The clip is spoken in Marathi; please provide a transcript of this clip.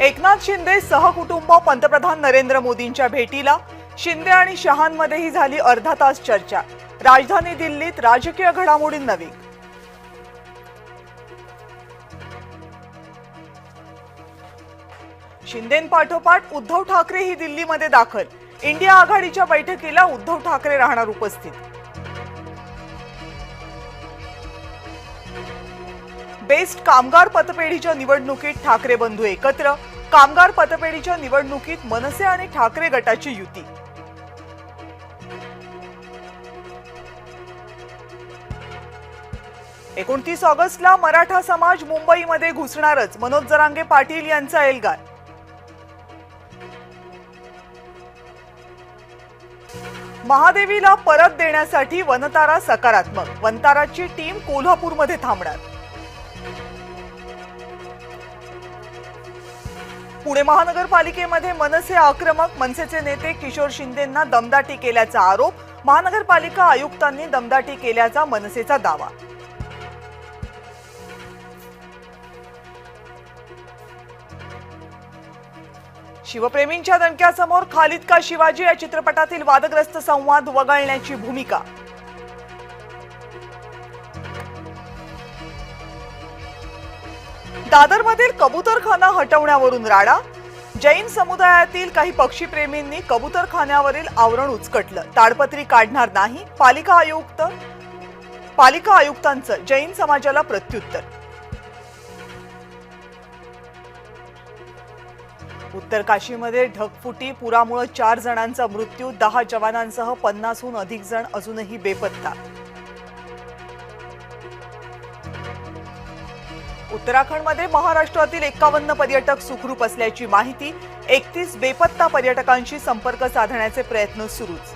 एकनाथ शिंदे सहकुटुंब पंतप्रधान नरेंद्र मोदींच्या भेटीला. शिंदे आणि शहांमध्येही झाली अर्धा तास चर्चा. राजधानी दिल्लीत राजकीय घडामोडींना वेग. शिंदेंपाठोपाठ उद्धव ठाकरेही दिल्लीमध्ये दाखल. इंडिया आघाडीच्या बैठकीला उद्धव ठाकरे राहणार उपस्थित. बेस्ट कामगार पतपेढीच्या निवडणुकीत ठाकरे बंधू एकत्र. कामगार पतपेढीच्या निवडणुकीत मनसे आणि ठाकरे गटाची युती. एकोणतीस ऑगस्टला मराठा समाज मुंबईमध्ये घुसणारच, मनोज जरांगे पाटील यांचा एल्गार. महादेवीला परत देण्यासाठी वनतारा सकारात्मक. वनताराची टीम कोल्हापूरमध्ये थांबणार. पुणे महानगरपालिकेमध्ये मनसे आक्रमक. मनसेचे नेते किशोर शिंदेंना दमदाटी केल्याचा आरोप. महानगरपालिका आयुक्तांनी दमदाटी केल्याचा मनसेचा दावा. शिवप्रेमींच्या दणक्यासमोर खालिद का शिवाजी या चित्रपटातील वादग्रस्त संवाद वगळण्याची भूमिका. दादरमधील कबूतरखाना हटवण्यावरून राडा. जैन समुदायातील काही पक्षीप्रेमींनी कबूतरखान्यावरील आवरण उचकटलं. ताडपत्री काढणार नाही. पालिका आयुक्तांचं जैन समाजाला प्रत्युत्तर. उत्तर काशीमध्ये ढगफुटी. पुरामुळे 4 जणांचा मृत्यू. 10 जवानांसह 50हून अधिक जण अजूनही बेपत्ता. उत्तराखंडमध्ये महाराष्ट्रातील 51 पर्यटक सुखरूप असल्याची माहिती. 31 बेपत्ता पर्यटकांशी संपर्क साधण्याचे प्रयत्न सुरूच.